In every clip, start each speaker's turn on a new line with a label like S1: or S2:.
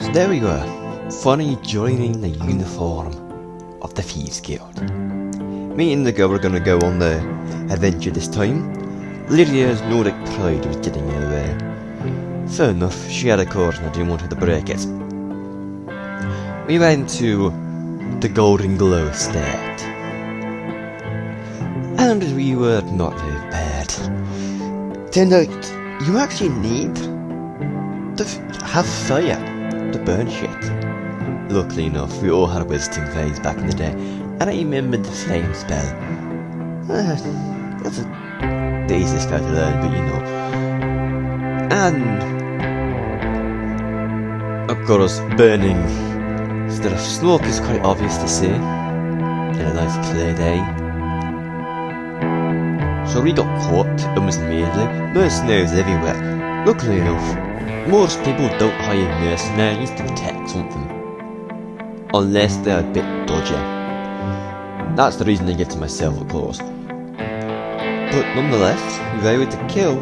S1: So there we were, finally joining the uniform of the Thieves Guild. Me and the girl were going to go on the adventure this time. Lydia's Nordic pride was getting in the way. Fair enough, she had a course and I didn't want her to break it. We went to the Golden Glow Estate. And we were not very bad. Turned out, you actually need to have fire to burn shit. Luckily enough, we all had wisdom phase back in the day, and I remembered the flame spell. That's the easiest spell to learn, but you know. And of course, burning instead of smoke is quite obvious to see in a nice clear day. So we got caught almost immediately. Mercenaries everywhere. Luckily enough, most people don't hire mercenaries to protect something, unless they're a bit dodgy. That's the reason I give to myself, of course. But nonetheless, we were able to kill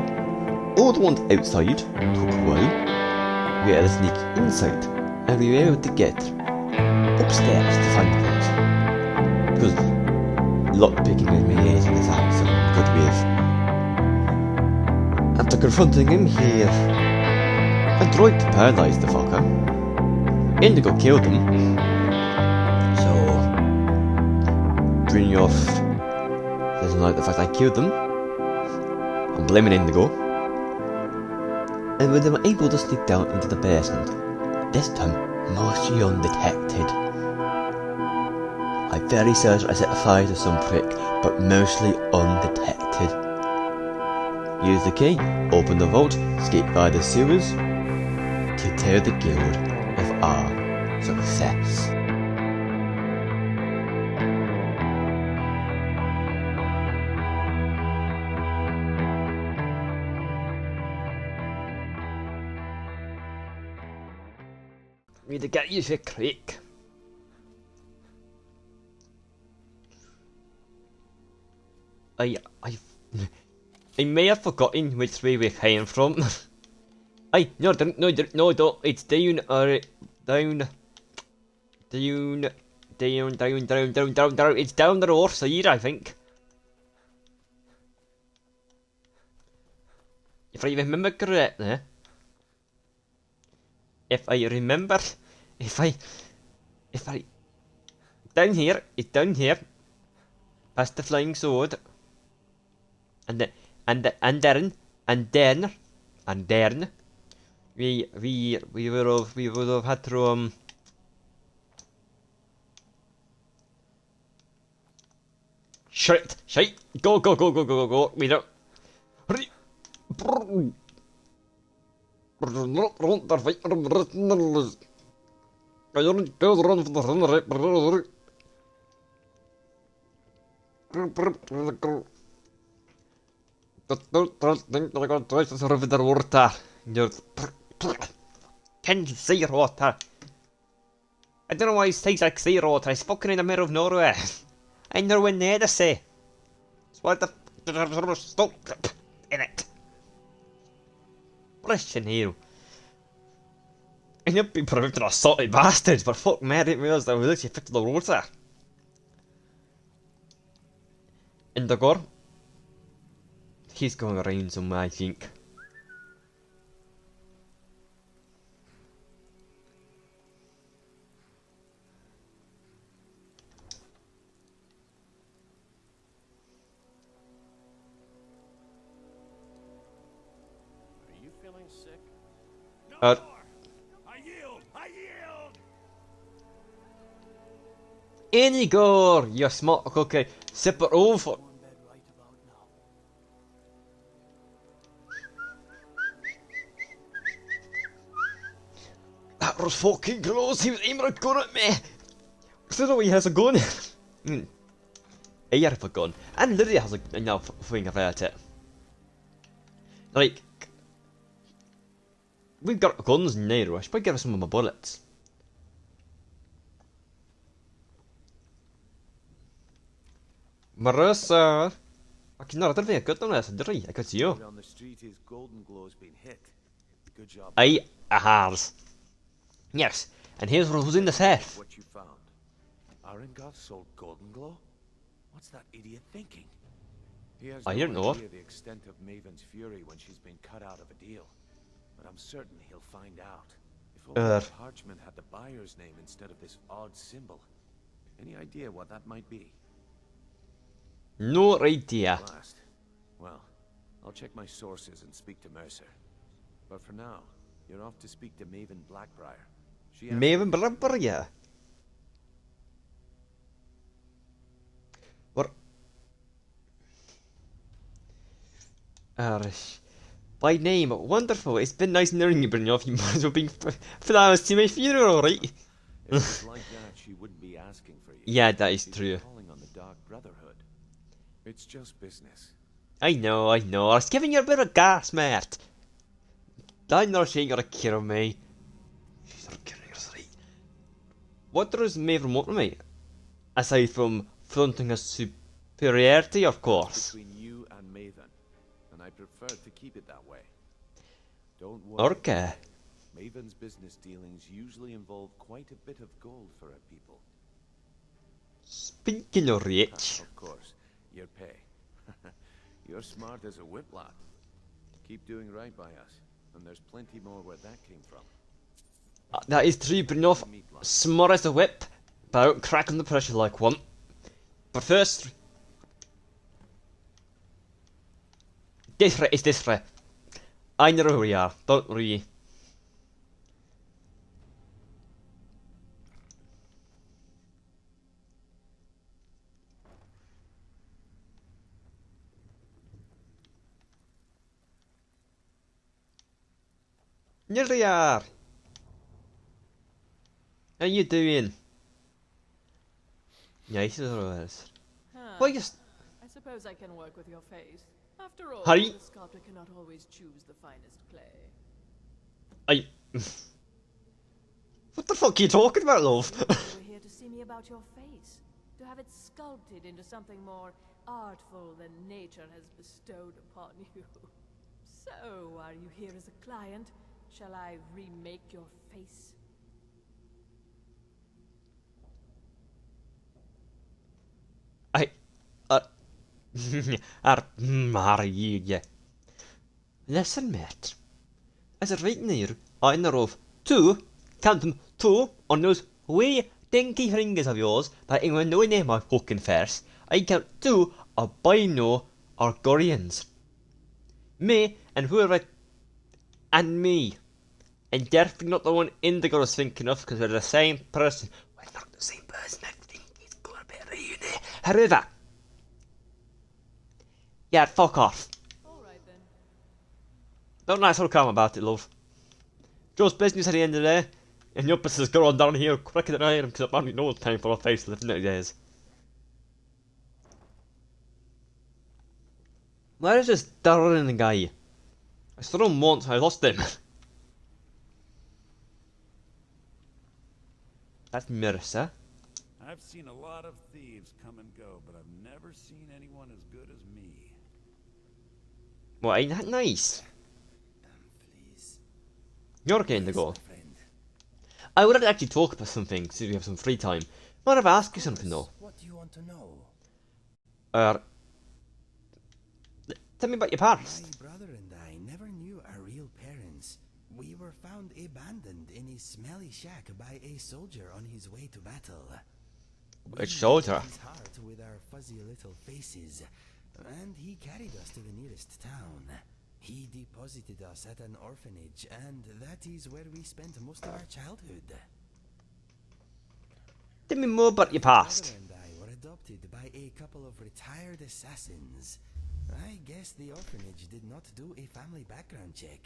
S1: all the ones outside, took a while. We had to sneak inside, and we were able to get upstairs to find things. Because lockpicking with me is something I'm good with. After confronting him, he had tried to paralyze the fucker. Indigo killed him. So, bringing off doesn't like the fact I killed them. I'm blaming Indigo. And we were able to sneak down into the basement. This time, mostly undetected. I'm very certain I set fire to some prick, but mostly undetected. Use the key, open the vault, escape via the sewers, to tell the guild of our success. Need to get you to creek. I may have forgotten which way we came from. No, don't. It's down, down. It's down the north side, I think. If I remember correctly. Down here, it's down here. Past the flying sword. And then we would have had to shit, go, we don't Can sea water. I don't know why it tastes like sea water. It's fucking in the middle of nowhere. I know when near the sea. So what the stop in it. Listen here. I know people are after salty bastards, but fuck me, I didn't realise that was actually fit to the water. In the gore. He's going around somewhere, I think.
S2: Are you feeling sick? No more. I yield.
S1: Inigo, you smart cookie. Sip it over. That was fucking close, he was aiming a gun at me! I don't know he has a gun. He had a gun. And Lydia has a now thing about it. Like, we've got guns now, I should probably give her some of my bullets. Marissa! Fucking no, I don't think I got them this, did I could see you.
S2: On the street, his golden glow's been hit. Good job.
S1: Aye, a has. Yes, and here's what was in the safe.
S2: What you found. Arengoth sold Golden Glow? What's that idiot thinking? He has
S1: I
S2: no
S1: don't know.
S2: idea the extent of Maven's fury when she's been cut out of a deal. But I'm certain he'll find out. If only the parchment had the buyer's name instead of this odd symbol. Any idea what that might be?
S1: No idea.
S2: Last. Well, I'll check my sources and speak to Mercer. But for now, you're off to speak to Maven Blackbriar. She asked
S1: Maven
S2: me-
S1: Blackbriar. What? By name, wonderful. It's been nice knowing you, Brynjolf. You might as well be flowers to my funeral, right?
S2: If it was like that, she wouldn't be asking for you.
S1: Yeah, that is
S2: She's
S1: true.
S2: calling on the Dark Brotherhood. It's just business.
S1: I know. I was giving you a bit of gas, mate. I know she ain't gonna kill me. She's not killing us, right? What does Maven want from me? Aside from flaunting her superiority, of course.
S2: Between you and Maven, and I prefer to keep it that way. Don't worry.
S1: Okay.
S2: Maven's business dealings usually involve quite a bit of gold for her people.
S1: Speaking of rich.
S2: Of course, your pay. You're smart as a whip lad. Keep doing right by us, and there's plenty more where that came from.
S1: That is true, Brynjolf. Smart as a whip, but I don't crack under pressure like one. But first, this way is this way. I know who we are, don't we? Here we are. How you doing? Nice as always. Why you?
S3: I suppose I can work with your face. After all,
S1: Harry?
S3: the sculptor cannot always choose the finest clay.
S1: I. What the fuck are you talking about, love?
S3: You were here to see me about your face, to have it sculpted into something more artful than nature has bestowed upon you. So, are you here as a client? Shall I remake your face?
S1: Yeah. Listen, mate. As a right now, I know of two, count them, two on those wee dinky fingers of yours that ain't gonna know name my fucking face. I count two albino Argorians. Me and whoever. And me. And definitely not the one Indigo was thinking of, because we're the same person. We're not the same person, I think he's got a bit of a unit. However. Yeah, fuck off.
S3: Alright then.
S1: Don't act so calm about it, love. Just business at the end of the day. And your business is going down here quicker than I am, because I've only no time for a facelift nowadays. Where is this darling guy? I saw him once, I lost him. That's Mercer.
S4: I've seen a lot of thieves come and go, but I've never seen anyone as good as me.
S1: Well, ain't that nice?
S5: Please.
S1: You're getting the goal.
S5: Friend.
S1: I would actually talk about something, since we have some free time. I want to ask you something though.
S5: What do you want to know?
S1: Tell me about your past.
S5: My brother and I never knew our real parents. We were found abandoned in a smelly shack by a soldier on his way to battle.
S1: Which
S5: We
S1: soldier?
S5: left his heart with our fuzzy little faces, and he carried us to the nearest town. He deposited us at an orphanage, and that is where we spent most of our childhood.
S1: Tell me more about your
S5: My
S1: past.
S5: brother and I were adopted by a couple of retired assassins. I guess the orphanage did not do a family background check.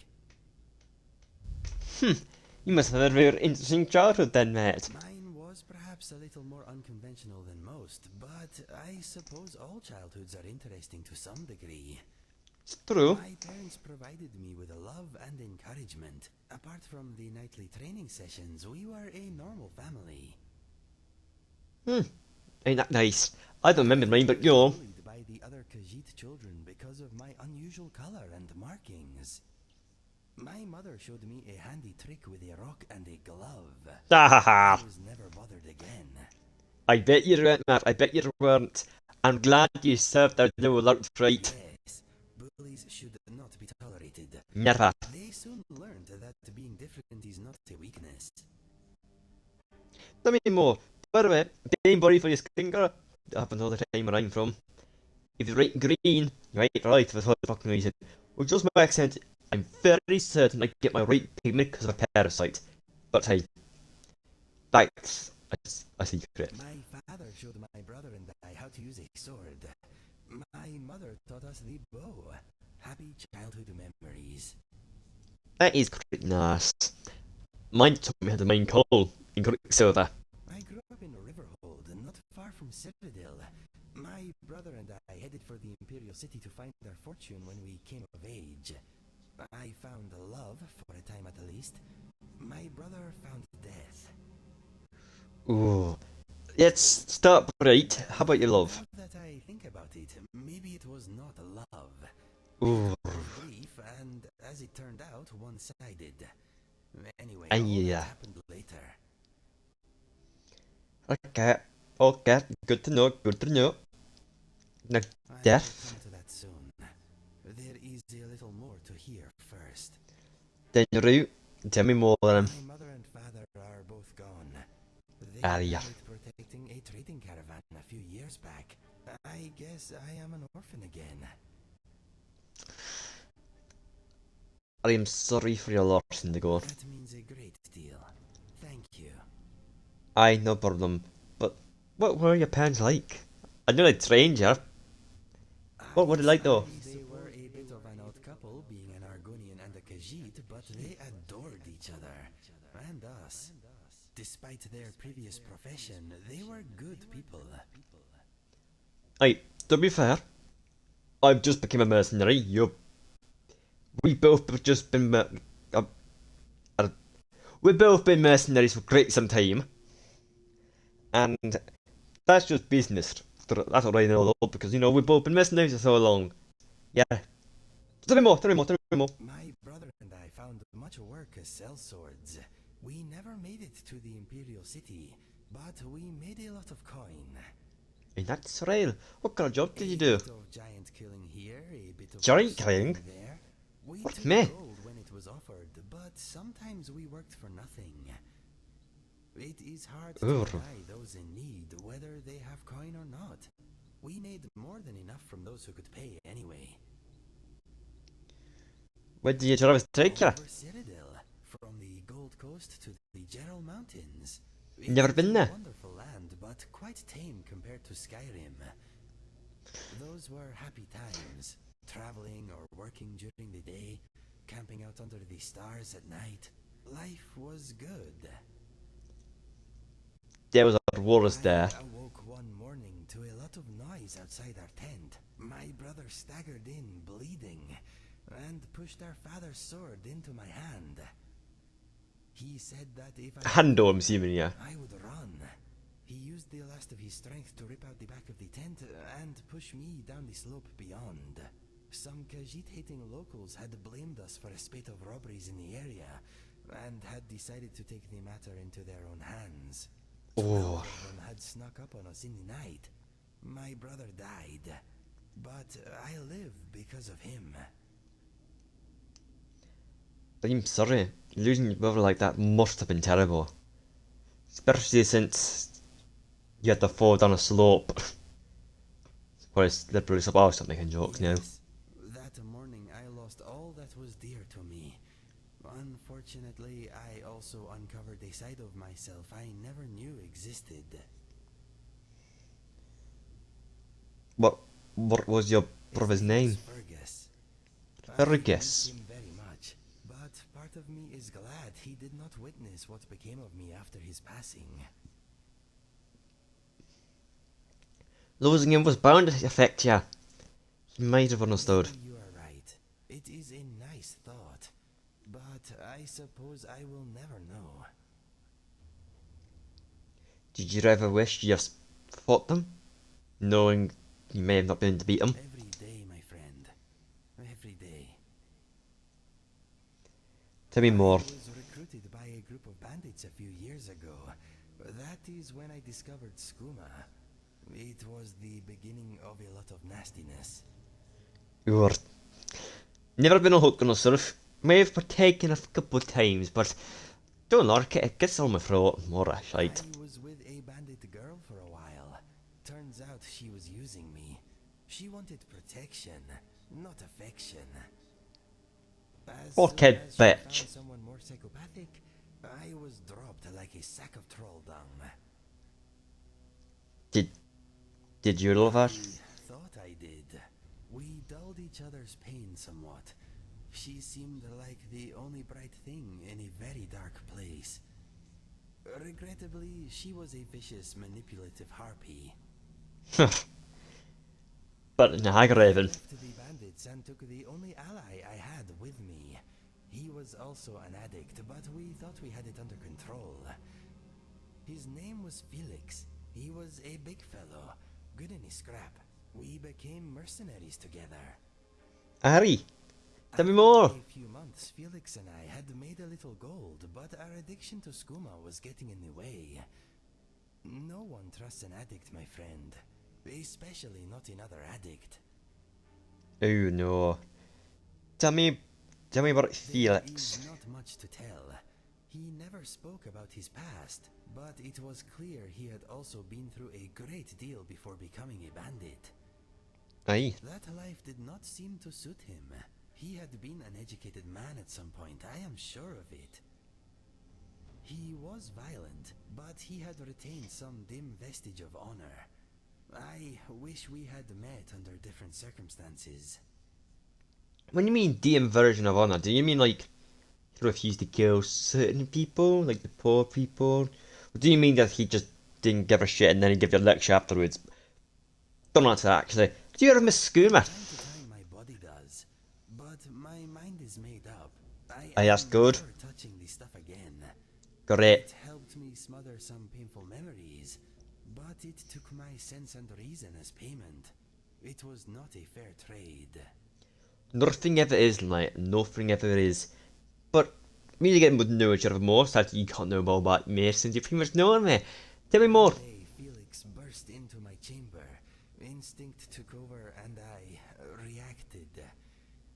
S1: You must have had a very interesting childhood then, mate.
S5: Mine was perhaps a little more unconventional than most, but I suppose all childhoods are interesting to some degree.
S1: It's true.
S5: My parents provided me with love and encouragement. Apart from the nightly training sessions, we were a normal family.
S1: Ain't that nice? I don't remember mine, but you're.
S5: Bullied by the other Khajiit children because of my unusual color and markings. My mother showed me a handy trick with a rock and a glove.
S1: Ah,
S5: I was never bothered again.
S1: I bet you weren't, Matt. I bet you weren't. I'm glad you served out the alert right.
S5: Yes, bullies should not be tolerated.
S1: Never.
S5: They soon learned that being different is not a weakness.
S1: Not anymore. By the way, being body for your finger happens all the time where I'm from. If you write green, you write right for some fucking reason. With just my accent, I'm very certain I get my right pigment because of a parasite. But hey, that's a secret.
S5: My father showed my brother and I how to use a sword. My mother taught us the bow. Happy childhood memories.
S1: That is quite nice. Mine taught me how to mine coal in Quicksilver.
S5: I grew up in Riverhold, not far from Citadel. My brother and I headed for the Imperial City to find our fortune when we came of age. I found love, for a time at least. My brother found death.
S1: Ooh. Let's start right. How about your love?
S5: Now that I think about it, maybe it was not love.
S1: Ooh.
S5: It was brief, and as it turned out, one-sided. Anyway,
S1: Ah,
S5: all
S1: yeah.
S5: that happened later.
S1: Okay. Okay. Good to know. Good to know. Now,
S5: I will
S1: death.
S5: come to that soon. There is a little more to hear first.
S1: Then you're out. Tell me more then.
S5: My mother and father are both gone. They
S1: Yeah.
S5: died protecting a trading caravan a few years back. I guess I am an orphan again.
S1: I am sorry for your loss, Indigo.
S5: That means a great deal. Thank you.
S1: Aye, no problem. But what were your parents like? I know they trained you. What were they like though?
S5: They were a bit of an odd couple, being an Argonian and a Khajiit, but they adored each other. And us. Despite their previous profession, they were good people.
S1: Aye, to be fair, I've just become a mercenary. We both have just been we've both been mercenaries for quite some time, and that's just business. That's what I know though, because we've both been mercenaries for so long. Yeah. Tell me more. Tell me more. Tell me more.
S5: My brother and I found much work as sellswords. We never made it to the Imperial City, but we made a lot of coin.
S1: And that's real. What kind of job did you do?
S5: A bit of giant killing here, a bit of
S1: Giant
S5: wrestling
S1: killing?
S5: there. We
S1: What,
S5: took
S1: me?
S5: gold when it was offered, but sometimes we worked for nothing. It is hard to
S1: Ugh.
S5: deny those in need, whether they have coin or not. We made more than enough from those who could pay anyway.
S1: Where did your travels take you?
S5: Over Citadel, from the Gold Coast to the Gerald Mountains. It
S1: Never
S5: is
S1: been
S5: a
S1: there.
S5: wonderful land, but quite tame compared to Skyrim. Those were happy times, traveling or working during the day, camping out under the stars at night. Life was good.
S1: There was a walrus there.
S5: I awoke one morning to a lot of noise outside our tent. My brother staggered in, bleeding, and pushed our father's sword into my hand. He said that if I
S1: Handle, I'm assuming, yeah.
S5: I would run. He used the last of his strength to rip out the back of the tent and push me down the slope beyond. Some Khajiit-hating locals had blamed us for a spate of robberies in the area and had decided to take the matter into their own hands. 12
S1: Oh.
S5: of them had snuck up on us in the night. My brother died, but I live because of him.
S1: I'm sorry. Losing your brother like that must have been terrible. Especially since you had to fall down a slope. Where it's literally slope. I'll stop making jokes now.
S5: Yes, that morning I lost all that was dear to me. Unfortunately, I also uncovered a side of myself I never knew existed.
S1: What was your brother's
S5: His
S1: name?
S5: was Fergus.
S1: Fergus.
S5: I miss him very much, but part of me is glad he did not witness what became of me after his passing.
S1: Losing him was bound to affect you. He might have understood.
S5: Maybe you are right. It is a nice thought, but I suppose I will never know.
S1: Did you ever wish you just fought them? Knowing you may have not been able to beat them?
S5: Every day, my friend. Every day.
S1: Tell me more.
S5: I was recruited by a group of bandits a few years ago. That is when I discovered skooma. It was the beginning of a lot of nastiness.
S1: You're never been a hook on a surf. May have partaken a couple of times, but don't like it. It gets on my throat more shite.
S5: I was with a bandit girl for a while. Turns out she was using me. She wanted protection, not affection. As soon
S1: Fuckhead
S5: as she
S1: bitch.
S5: found someone more psychopathic, I was dropped like a sack of troll dung.
S1: Did you love her?
S5: I thought I did. We dulled each other's pain somewhat. She seemed like the only bright thing in a very dark place. Regrettably, she was a vicious, manipulative harpy.
S1: But in Hagraven.
S5: Left the bandits and took the only ally I had with me. He was also an addict, but we thought we had it under control. His name was Felix. He was a big fellow, good in his scrap. We became mercenaries together.
S1: Harry, tell me more.
S5: After a few months, Felix and I had made a little gold, but our addiction to skooma was getting in the way. No one trusts an addict, my friend. Especially not another addict.
S1: Oh no. Tell me about
S5: There
S1: Felix.
S5: is not much to tell. He never spoke about his past, but it was clear he had also been through a great deal before becoming a bandit.
S1: Aye.
S5: That life did not seem to suit him. He had been an educated man at some point, I am sure of it. He was violent, but he had retained some dim vestige of honor. I wish we had met under different circumstances.
S1: When you mean DM version of honor, do you mean like he refused to kill certain people, like the poor people? Or do you mean that he just didn't give a shit and then he gave you a lecture afterwards? Don't answer that actually. Do you ever miss skooma?
S5: Time to time my body does, but my mind is made up.
S1: Aye, that's
S5: am
S1: good.
S5: never touching this stuff again.
S1: Great.
S5: It helped me smother some painful memories, but it took my sense and reason as payment. It was not a fair trade.
S1: Nothing ever is, like, nothing ever is. But me getting to know each other more, so that you can't know more about me since you pretty much know me. Tell me more.
S5: One day, Felix burst into my chamber. Instinct took over and I reacted.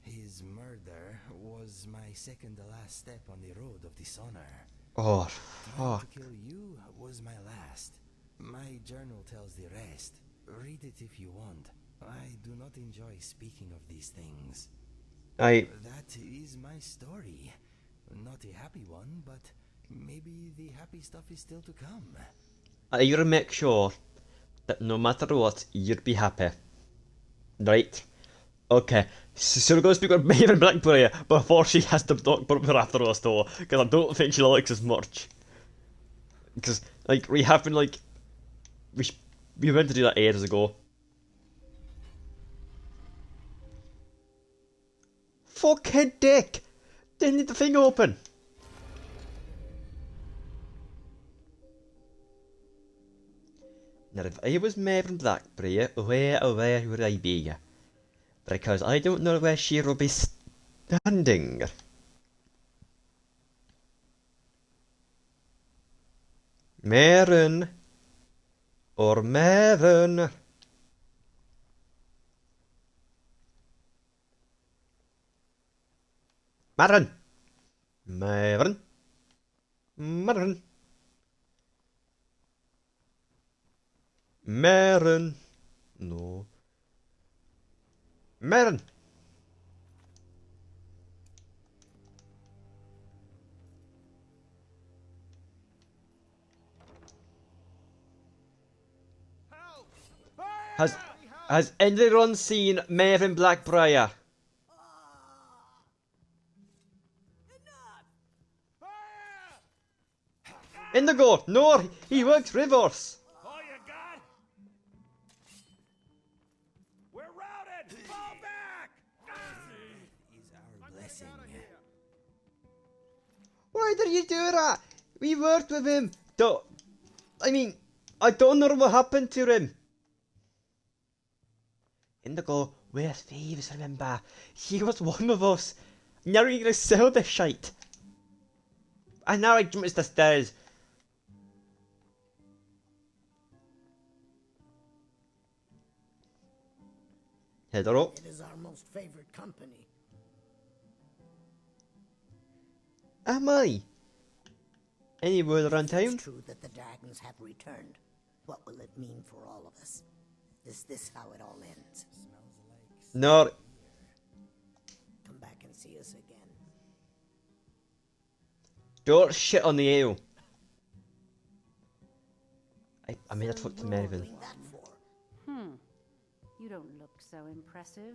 S5: His murder was my second to last step on the road of dishonor.
S1: Oh,
S5: Trying
S1: fuck.
S5: to kill you was my last. My journal tells the rest. Read it if you want. I do not enjoy speaking of these things.
S1: Aye.
S5: That is my story. Not a happy one, but maybe the happy stuff is still to come.
S1: You gotta make sure that no matter what, you'd be happy. Right? Okay. So we're gonna speak about Maven Blackberry before she has to talk about her after us though, because I don't think she likes us much. Because, like, we have been, like, we went to do that ages ago. Fuckhead dick! Didn't need the thing open! Now if I was Maven Blackberry, where would I be? Because I don't know where she will be standing. Maren. Or Maren. Maren. Maren. Maren. Maren. No. Maren. Has anyone seen Maven Blackbriar? Indigo! No! He works reverse!
S4: All you got? We're routed! Fall back!
S5: Is our blessing.
S1: Why did you do that? We worked with him. I don't know what happened to him. Indigo, we're thieves, remember? He was one of us. Now you're gonna sell this shite. I now I jump the stairs. Head her up.
S6: It is our most favorite company.
S1: Am I? Any word around town?
S6: It's true that the dragons have returned. What will it mean for all of us? Is this how it all ends?
S1: No.
S6: Come back and see us again.
S1: Don't shit on the ale. I made a talk to
S6: What are
S1: Mervyn.
S6: you doing that for?
S7: You don't look so impressive.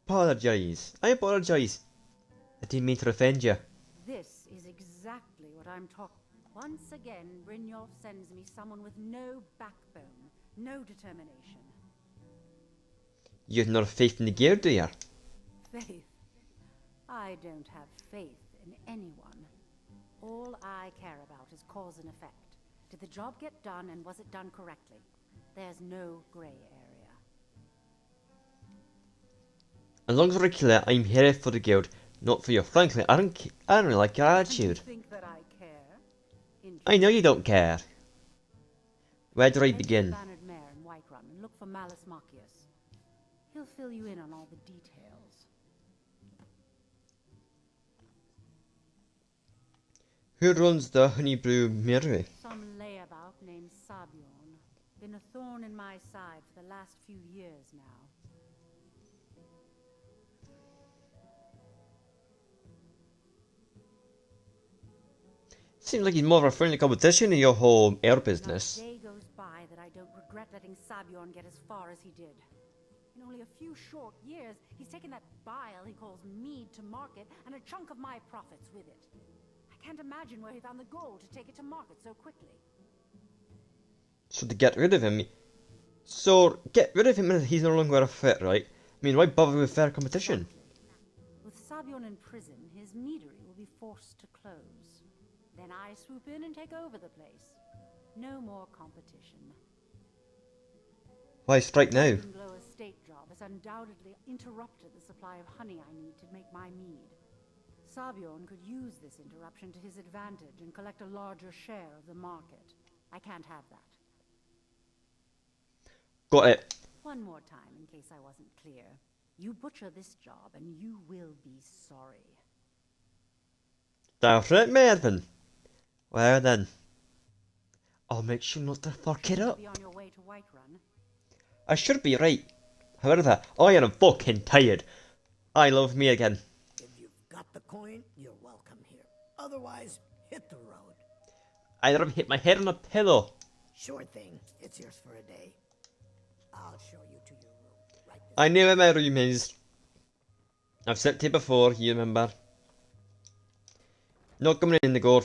S1: Apologise. I apologise. I didn't mean to offend you.
S7: This is exactly what I'm talking. Once again, Brynjolf sends me someone with no backbone, no determination.
S1: You have no faith in the guild, do you?
S7: Faith. I don't have faith in anyone. All I care about is cause and effect. Did the job get done and was it done correctly? There's no grey area.
S1: As long as we're clear, I'm here for the guild, not for you. Frankly, I don't really like your
S7: You
S1: attitude.
S7: think that I care?
S1: I know you don't care. Where do I
S7: Head to the
S1: begin?
S7: Bannered Mare in Whiterun and look for Malus Marcius. He'll fill you in on all the details.
S1: Who runs the Honeybrew Mirror?
S7: Some layabout named Sabion. Been a thorn in my side for the last few years now.
S1: Seems like he's more of a friendly competition in your whole air business.
S7: Not a day goes by that I don't regret letting Sabion get as far as he did. In only a few short years, he's taken that bile he calls mead to market and a chunk of my profits with it. I can't imagine where he found the gold to take it to market so quickly.
S1: So to get rid of him... So, get rid of him and he's no longer a fit, right? I mean, why bother with fair competition?
S7: With Sabion in prison, his meadery will be forced to close. Then I swoop in and take over the place. No more competition.
S1: Why strike now?
S7: The Blow estate job has undoubtedly interrupted the supply of honey I need to make my mead. Sabion could use this interruption to his advantage and collect a larger share of the market. I can't have that.
S1: Got it.
S7: One more time, in case I wasn't clear. You butcher this job, and you will be sorry.
S1: That's it, Mervyn. Well then. I'll make sure not to fuck it up.
S7: Be on your way to Whiterun.
S1: I should be right. However, I am fucking tired. I love me again.
S6: If you've got the coin, you're welcome here. Otherwise, hit the road.
S1: I'd rather hit my head on a pillow.
S6: Sure thing. It's yours for a day. I'll show you to your room. Right this
S1: I know where my room is. I've said it before, you remember. Not coming in the door.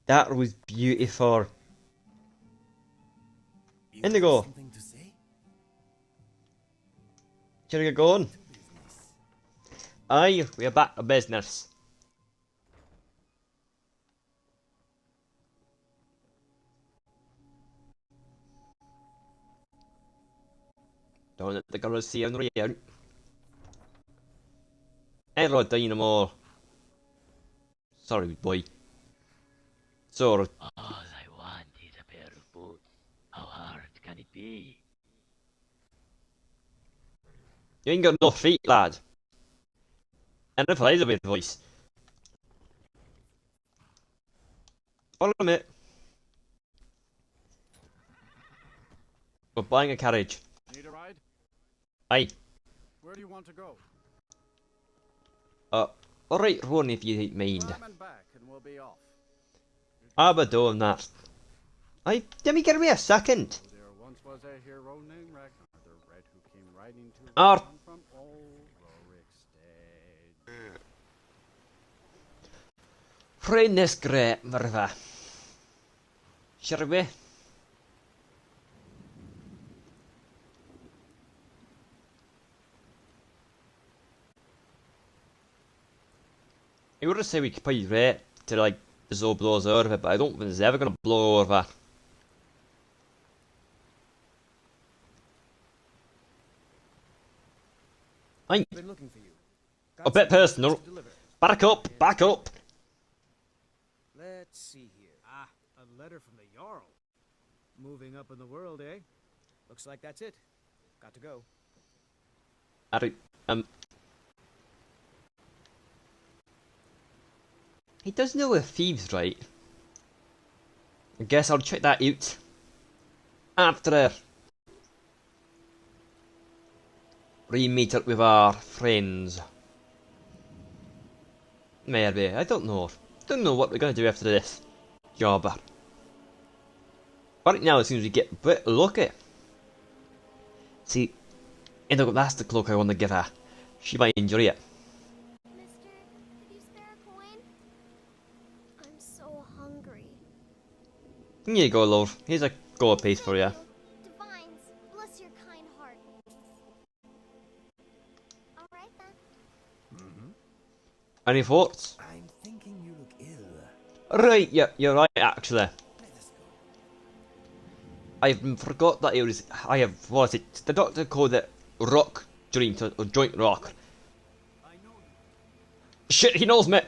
S1: That was beautiful.
S5: You
S1: In the
S5: have
S1: go.
S5: something to say?
S1: Should I get going?
S5: Business.
S1: Aye, we're back to business. Don't let the girls see on the out. Hello, Dynamo. Sorry, boy. So,
S8: All I want is a pair of boots. How hard can it be?
S1: you ain't got no feet, lad. And if I a bit voice. Follow me. We're buying a carriage.
S9: Need a ride?
S1: Aye.
S9: Where do you want to go?
S1: Alright, run if you don't mind.
S9: Climb and back and we'll be off.
S1: I'll be doing that. Aye, let me give me a second.
S9: There once was a hero named Ragnar the Red who came riding to
S1: Ar-
S9: Rome from old Rorikstead.
S1: Friend is great, Merva. Shall we? I would say we could probably wait till like the zone blows over, but I don't think it's ever gonna blow over. I
S10: Been looking for you.
S1: a bit personal.
S10: To deliver.
S1: Back up, back up.
S10: Let's see here. Ah, a letter from the Jarl. Moving up in the world, eh? Looks like that's it. Got to go.
S1: I don't, he does know we're thieves, right? I guess I'll check that out after we meet up with our friends. Maybe, I don't know. Don't know what we're gonna do after this job. Right now it seems we get a bit lucky. See, and that's the cloak I want to give her. She might enjoy it.
S11: Mister, could you spare a coin? I'm so hungry.
S1: Here you go, love. Here's a gold piece for you.
S11: Divines, bless your kind heart. Alright then.
S1: Any thoughts?
S5: I'm thinking you look ill.
S1: Right, yeah, you're right, actually. I forgot that it was. What was it? The doctor called it rock joint or joint rock. Shit, he knows me!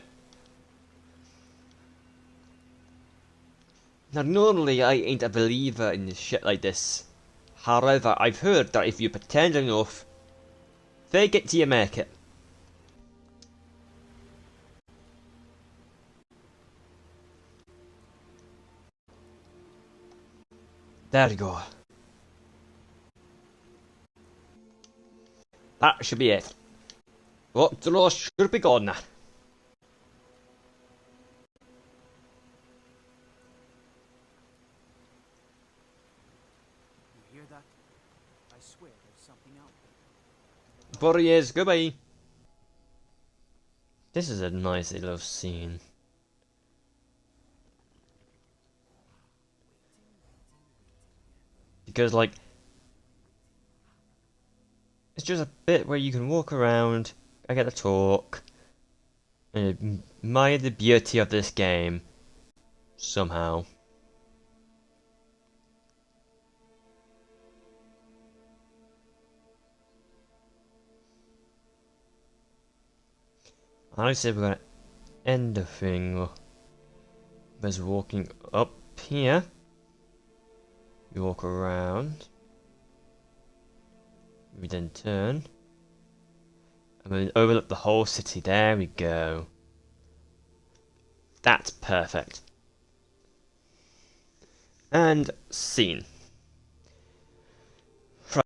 S1: Now, normally I ain't a believer in shit like this. However, I've heard that if you pretend enough, fake it till you make it. There you go. That should be it. What the law should be gone now.
S10: You hear that? I swear there's something out there.
S1: But he is. Goodbye. This is a nice little scene. Because, like, it's just a bit where you can walk around, I get to talk, and admire the beauty of this game, somehow. I said we're gonna end the thing by walking up here. We walk around. We then turn. And then overlook the whole city. There we go. That's perfect. And scene.